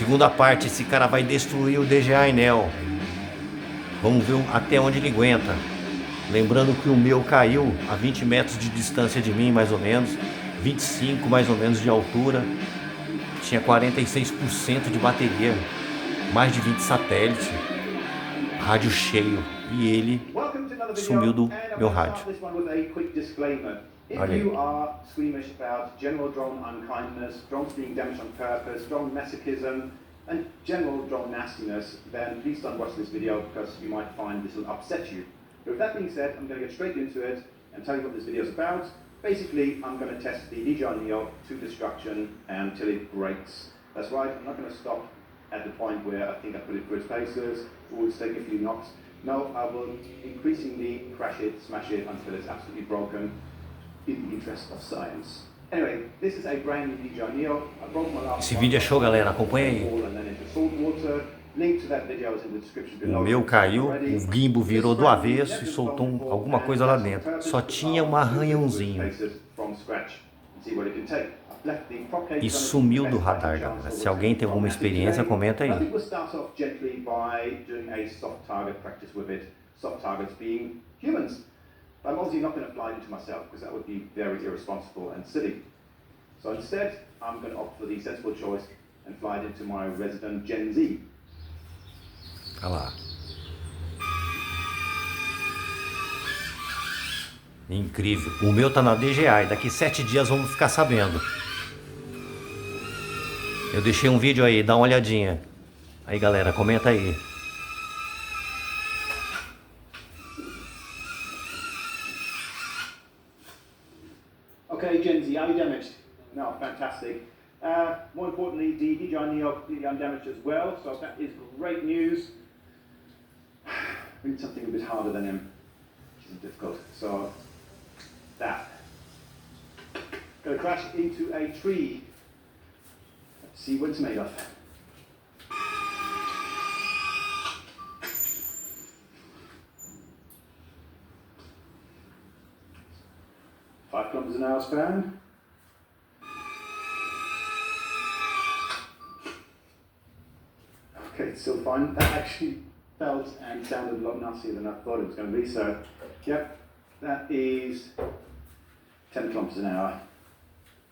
Segunda parte, esse cara vai destruir o DJI NEO. Vamos ver até onde ele aguenta. Lembrando que o meu caiu a 20 metros de distância de mim, mais ou menos. 25 mais ou menos de altura. Tinha 46% de bateria. Mais de 20 satélites. Rádio cheio. E ele sumiu do meu rádio. If you are squeamish about general drone unkindness, drones being damaged on purpose, drone masochism, and general drone nastiness, then please don't watch this video because you might find this will upset you. But with that being said, I'm going to get straight into it and tell you what this video is about. Basically, I'm going to test the DJI NEO to destruction until it breaks. That's right, I'm not going to stop at the point where I think I put it through its paces, or it's taking a few knocks. No, I will increasingly crash it, smash it until it's absolutely broken. In the interest of science. Anyway, this is a brand new DJI NEO. I broke my last Esse vídeo é show, galera. Acompanha aí. Link to that video is in the description below. O meu caiu, o gimbal virou do avesso e soltou alguma coisa lá dentro. Só tinha um arranhãozinho. E sumiu do radar, galera. Se alguém tem alguma experiência, comenta aí. I'm obviously not going to fly into myself because that would be very irresponsible and silly. So instead, I'm going to opt for the sensible choice and fly it into my resident Gen Z. Olha lá. Incrível. O meu tá na DJI. Daqui 7 dias vamos ficar sabendo. Eu deixei um vídeo aí, dá uma olhadinha. Aí, galera, comenta aí. Okay, Gen Z, are you damaged? No, fantastic. More importantly, the DJI NEO completely undamaged as well, so that is great news. We need something a bit harder than him, which is difficult. So, that. Going to crash into a tree. Let's see what it's made of. Five kilometers an hour span. Okay, it's still fine. That actually felt and sounded a lot nastier than I thought it was going to be. So, yep, that is 10 kilometers an hour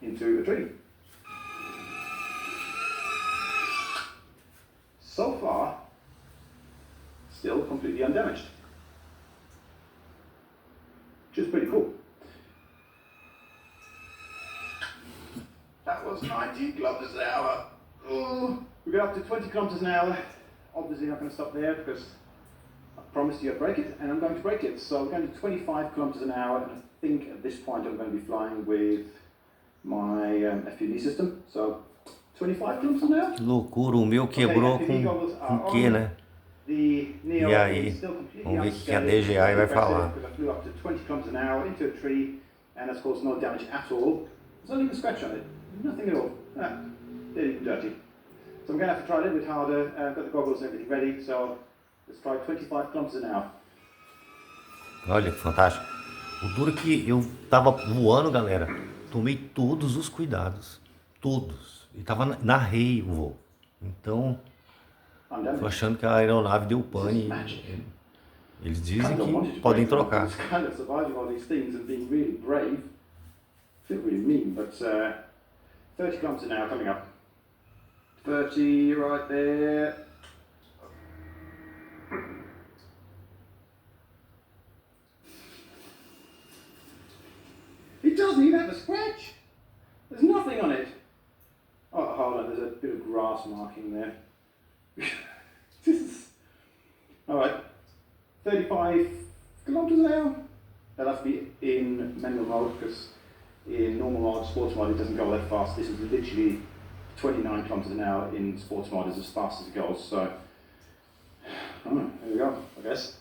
into a tree. So far, still completely undamaged, which is pretty cool. That was 19 kilometers an hour. Ooh. We got up to 20 kilometers an hour. Obviously not going to stop there because I promised you I'd break it, and I'm going to break it. So we're going to 25 kilometers an hour, and I think at this point I'm going to be flying with my FPV system. So 25 kilometers an hour. Que loucura, o meu quebrou com que, né? E aí, vamos ver o que a DJI vai falar. I flew up to 20 kilometers an hour into a tree, and of course no damage at all. There's not even a scratch on it. Nothing at all. Dirty. So I'm going to have to try a little bit harder. I've got the goggles and everything ready, so let's try 25 kilometers an hour. Olha que fantástico. O duro é que eu tava voando, galera. Tomei todos os cuidados. Todos. E tava na rei o voo. Então, tô achando que a aeronave deu pane. Eles dizem que podem trocar. Feel really mean, but 30 kilometers an hour coming up. 30 right there. It doesn't even have a scratch. There's nothing on it. Oh, hold on, there's a bit of grass marking there. Alright, 35 kilometers an hour. That'll have to be in manual mode because in normal mode, sports mode, it doesn't go that fast. This is literally 29 kilometers an hour in sports mode, is as fast as it goes. So, there we go, I guess.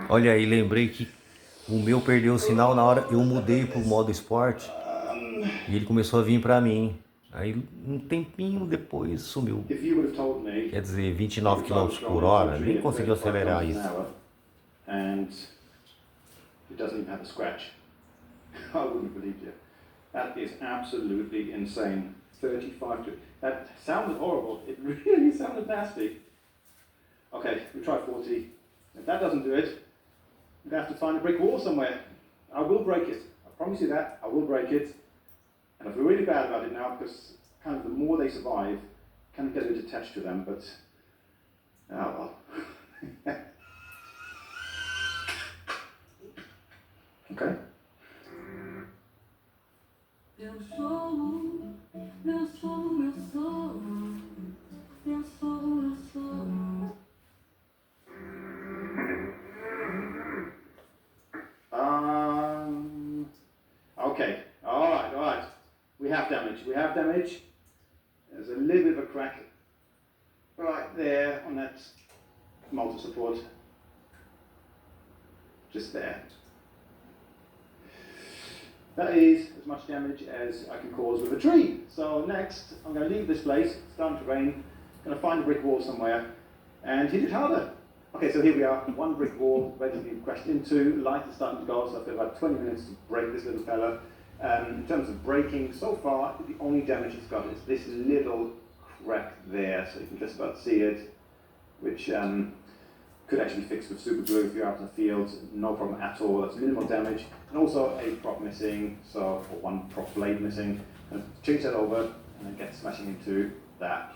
Olha aí, lembrei que o meu perdeu o sinal na hora eu mudei pro modo esporte e ele começou a vir pra mim. Aí um tempinho depois sumiu. Quer dizer, 29 km por hora, nem conseguiu acelerar isso. It doesn't even have a scratch. I wouldn't believe you. That is absolutely insane. 35 to... That sounded horrible. It really sounded nasty. Okay, we try 40. If that doesn't do it, we're going to have to find a brick wall somewhere. I will break it. I promise you that. I will break it. And I feel really bad about it now because kind of the more they survive, kind of get a bit attached to them, but oh well. Okay. Eu sou, eu sou, eu sou, eu sou, eu sou. Okay, all right. We have damage. There's a little bit of a crack right there on that motor support. Just there. That is as much damage as I can cause with a tree. So next, I'm going to leave this place. It's starting to rain. Going to find a brick wall somewhere and hit it harder. Okay, so here we are. One brick wall ready to be crashed into. Light is starting to go, so I've got about 20 minutes to break this little fella. In terms of breaking, so far, the only damage it's got is this little crack there. So you can just about see it, which could actually fix with super glue if you're out in the field, no problem at all. That's minimal damage, and also a prop missing, or one prop blade missing. And change that over, and then get smashing into that.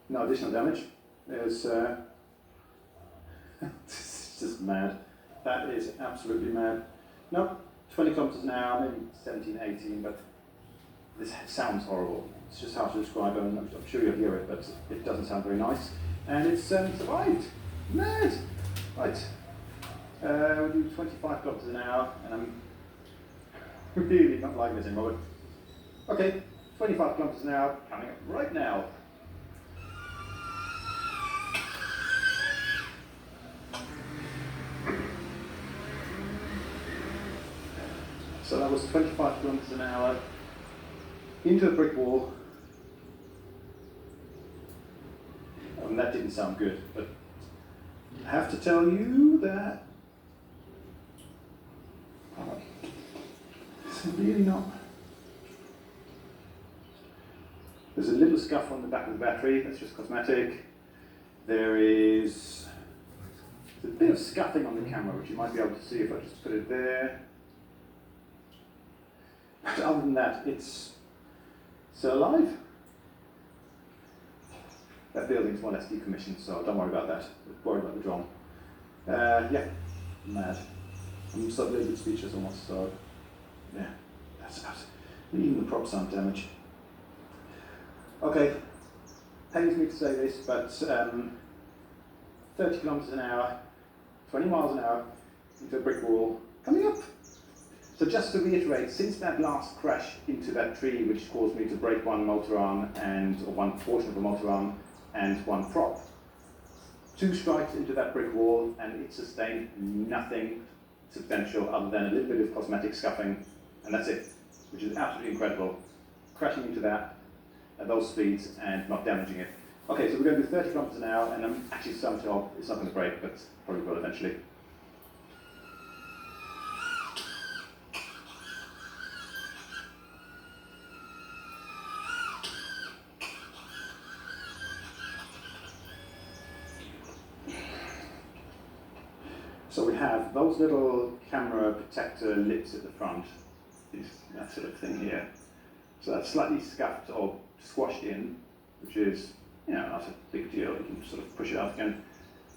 No additional damage. There's it's just mad. That is absolutely mad. No. 20 kilometers an hour, maybe 17, 18, but this sounds horrible. It's just hard to describe it, and I'm sure you'll hear it, but it doesn't sound very nice. And it's survived. Mad! Right. We'll do 25 kilometers an hour, and I'm really not liking this anymore. Okay, 25 kilometers an hour coming up right now. So that was 25 kilometers an hour into a brick wall. And that didn't sound good, but I have to tell you that it's really not. There's a little scuff on the back of the battery, that's just cosmetic. There's a bit of scuffing on the camera, which you might be able to see if I just put it there. But other than that, it's still alive. That building's more or less decommissioned, so don't worry about that. Don't worry about the drone. Yeah, mad. I'm sort of a little bit speechless almost, so yeah, that's about it. Even the props aren't damaged. Okay, pains me to say this, but 30 kilometers an hour, 20 miles an hour into a brick wall, coming up. So just to reiterate, since that last crash into that tree, which caused me to break one motor arm or one portion of a motor arm and one prop, 2 strikes into that brick wall, and it sustained nothing substantial other than a little bit of cosmetic scuffing, and that's it, which is absolutely incredible. Crashing into that at those speeds and not damaging it. Okay, so we're going to do 30 kilometers an hour, and I'm actually some job. It's not going to break, but probably will eventually. So we have those little camera protector lips at the front, that sort of thing here. So that's slightly scuffed or squashed in, which is, not a big deal. You can sort of push it out again.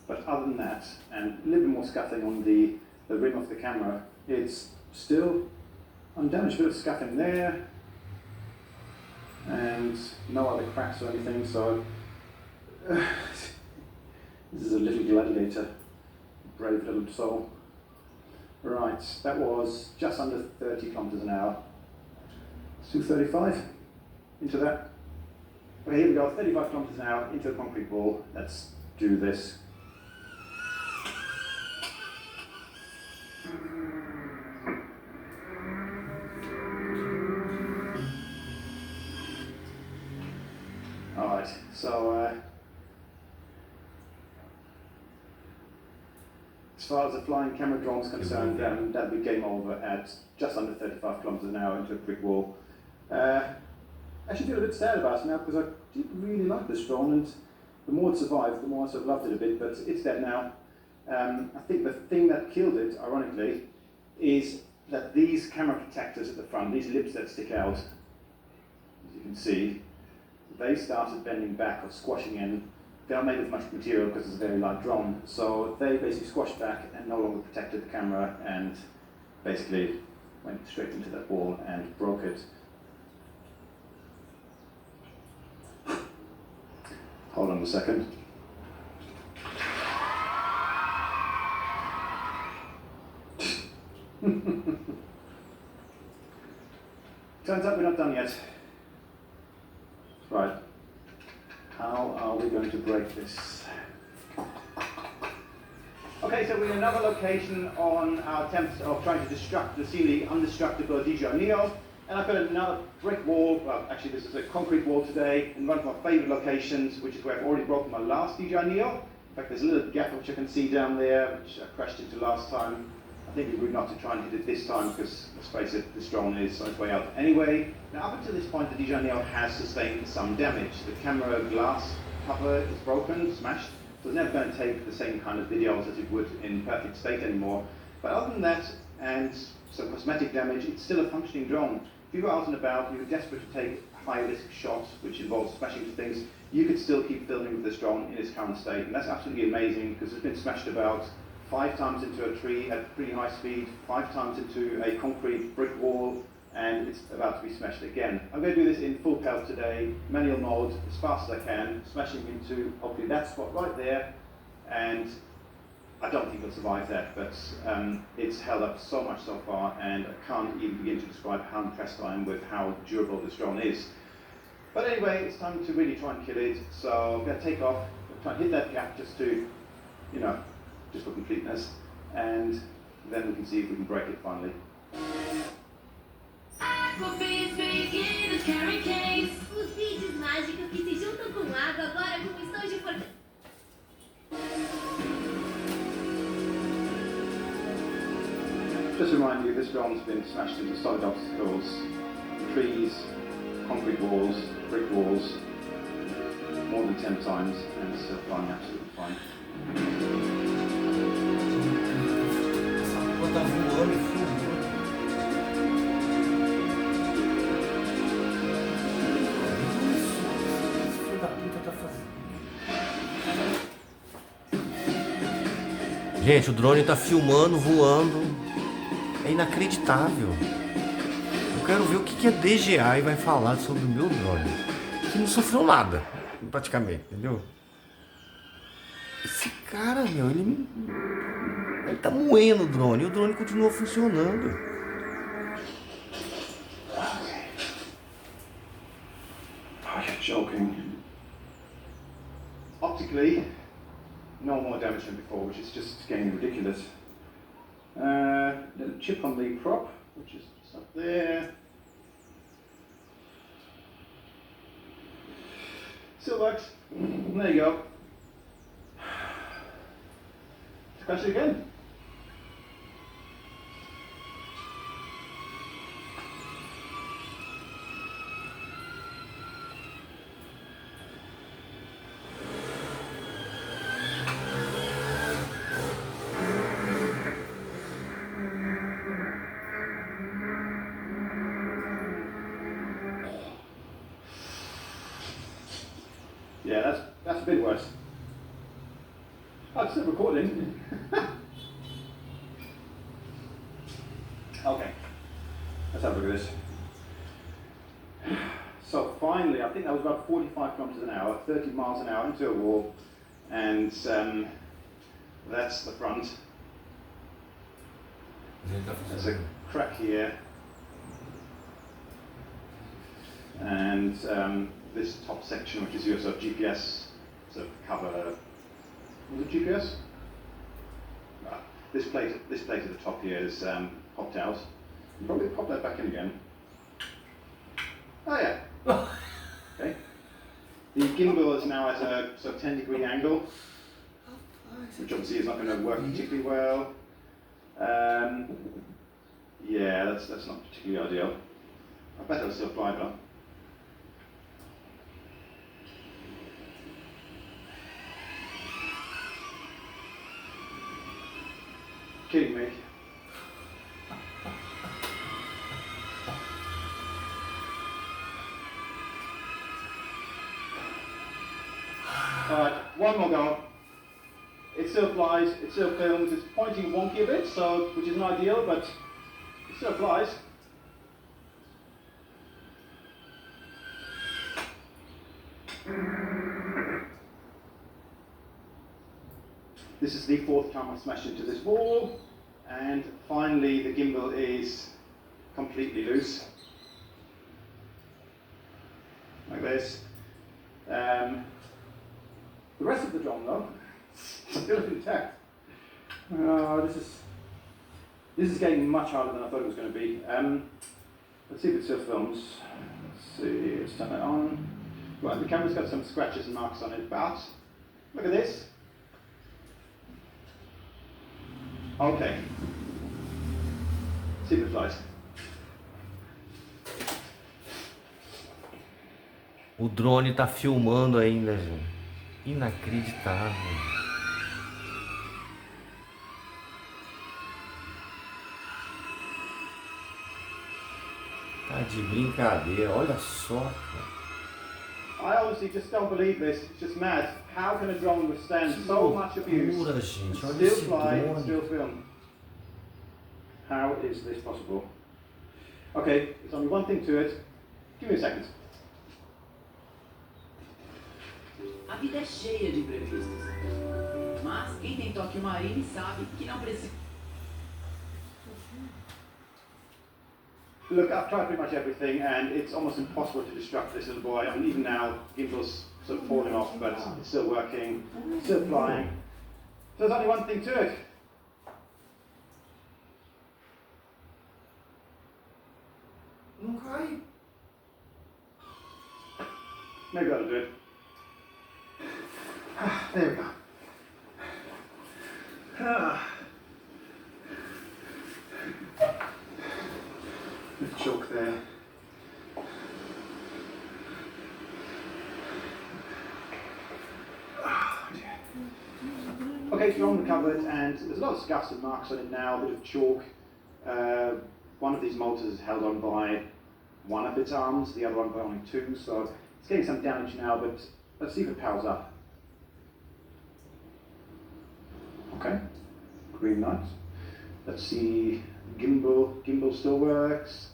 But other than that, and a little bit more scuffing on the rim of the camera, it's still undamaged. A bit of scuffing there, and no other cracks or anything. So this is a little gladiator. Brave little soul. Right, that was just under 30 kilometers an hour. Let's do 35 into that. Okay, here we go, 35 kilometers an hour into a concrete wall. Let's do this. So as far as the flying camera drone is concerned, that'll be game over at just under 35 kilometers an hour into a brick wall. I actually feel a bit sad about it now because I did really like this drone, and the more it survived, the more I sort of loved it a bit, but it's dead now. I think the thing that killed it, ironically, is that these camera protectors at the front, these lips that stick out, as you can see, they started bending back or squashing in. They're not made of much material because it's a very light drone, so they basically squashed back and no longer protected the camera and basically went straight into that wall and broke it. Hold on a second. Turns out we're not done yet. Right. How are we going to break this? Okay, so we're in another location on our attempts of trying to destruct the seemingly indestructible DJI NEO. And I've got another brick wall, well actually this is a concrete wall today, in one of my favourite locations, which is where I've already broken my last DJI NEO. In fact, there's a little gap which I can see down there, which I crashed into last time. I think we would not to try and hit it this time because, let's face it, this drone is on its way out anyway. Now, up until this point, the DJI NEO has sustained some damage. The camera glass cover is broken, smashed, so it's never going to take the same kind of videos as it would in perfect state anymore. But other than that, and some cosmetic damage, it's still a functioning drone. If you were out and about, you were desperate to take a high-risk shot, which involves smashing into things, you could still keep filming with this drone in its current state, and that's absolutely amazing because it's been smashed about 5 times into a tree at pretty high speed, 5 times into a concrete brick wall, and it's about to be smashed again. I'm going to do this in full pelt today, manual mode, as fast as I can, smashing into hopefully that spot right there, and I don't think it'll survive that, but it's held up so much so far, and I can't even begin to describe how impressed I am with how durable this drone is. But anyway, it's time to really try and kill it, so I'm going to take off, try and hit that gap just to, you know, just for completeness, and then we can see if we can break it finally. Os vídeos mágicos que se juntam com água agora com um estojo forte. Just to remind you, this drone's been smashed into solid obstacles, trees, concrete walls, brick walls, more than 10 times, and it's still flying absolutely fine. Tá voando e filmando. Filho da puta tá fazendo. Gente, o drone tá filmando, voando. É inacreditável. Eu quero ver o que a DJI vai falar sobre o meu drone. Que não sofreu nada, praticamente, entendeu? Esse cara, meu, ele tá moendo o drone e o drone continua funcionando. Oh, you're joking. Optically, no more damage than before, which is just getting ridiculous. Little chip on the prop, which is just up there. Still works. There you go. Crash it again. Yeah, that's a bit worse. Oh, it's still recording. Okay, let's have a look at this. So finally, I think that was about 45 kilometers an hour, 30 miles an hour into a wall, and that's the front. There's a crack here, and this top section, which is your sort of GPS sort of cover. Was it GPS? This plate at the top here is popped out. You probably pop that back in again. Oh yeah. Okay. The gimbal is now at a sort of 10-degree angle, which obviously is not going to work particularly well. Yeah, that's not particularly ideal. I bet it'll still fly though. Kidding me. Alright, one more go. It still flies, it still films, it's pointing wonky a bit, so which isn't ideal, but it still flies. This is the 4th time I've smashed into this wall, and finally the gimbal is completely loose. Like this. The rest of the drone though, still intact. This is getting much harder than I thought it was going to be. Let's see if it still films. Let's see, let's turn it on. Right, the camera's got some scratches and marks on it, but look at this. Okay. See if it flies. O drone tá filmando ainda, gente. Inacreditável. Tá de brincadeira, olha só, cara. I honestly just don't believe this. It's just mad. How can a drone withstand so much abuse? Loucura, gente. Olha Still esse fly, drone. still film. How is this possible? Okay, there's only one thing to it. Give me a second. A vida é cheia de imprevistos. Mas quem tem toque marine sabe que não precisa. Look, I've tried pretty much everything, and it's almost impossible to destruct this little boy. I mean, even now, gimbal's sort of falling off, but it's still working, still flying. So there's only one thing to it. Não cai. Maybe that'll do it. There we go. Bit of chalk there. Oh dear. Okay, it's all recovered, and there's a lot of scuffs and marks on it now, a bit of chalk. One of these motors is held on by one of its arms, the other one by only two, so it's getting some damage now, but let's see if it powers up. Okay, green light. Let's see, gimbal still works.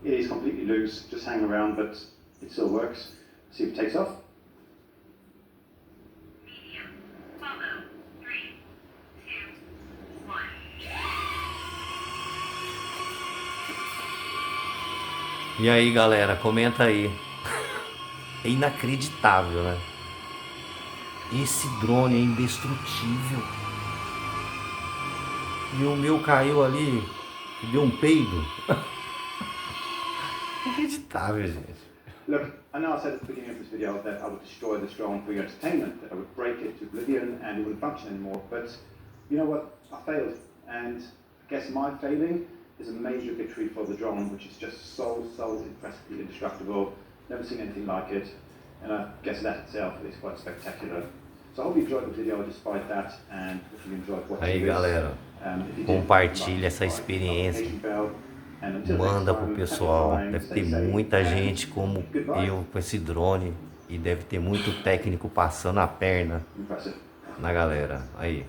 It is completely loose, just hanging around, but it still works. Let's see if it takes off. Medium. Follow. 3, 2, 1. E aí, galera, comenta aí. É inacreditável, né? Esse drone é indestrutível. E o meu caiu ali e deu um peido. Inacreditável, gente. Look, I know I said at the beginning of this video that I would destroy this drone for your entertainment, that I would break it to oblivion and it wouldn't function anymore, but you know what? I failed, and I guess my failing is a major victory for the drone, which is just so impressively indestructible. Never seen anything like it, and I guess that itself is quite spectacular. So I hope you enjoyed the video despite that, and if you enjoyed watching Aí, this, galera, if you did, compartilha essa like, experiência. notification bell, and until Manda next pro time, pessoal. happy flying, Deve stay ter safe, muita and gente como goodbye. eu com esse drone. E deve ter muito técnico passando a perna Impressive. na galera. Aí.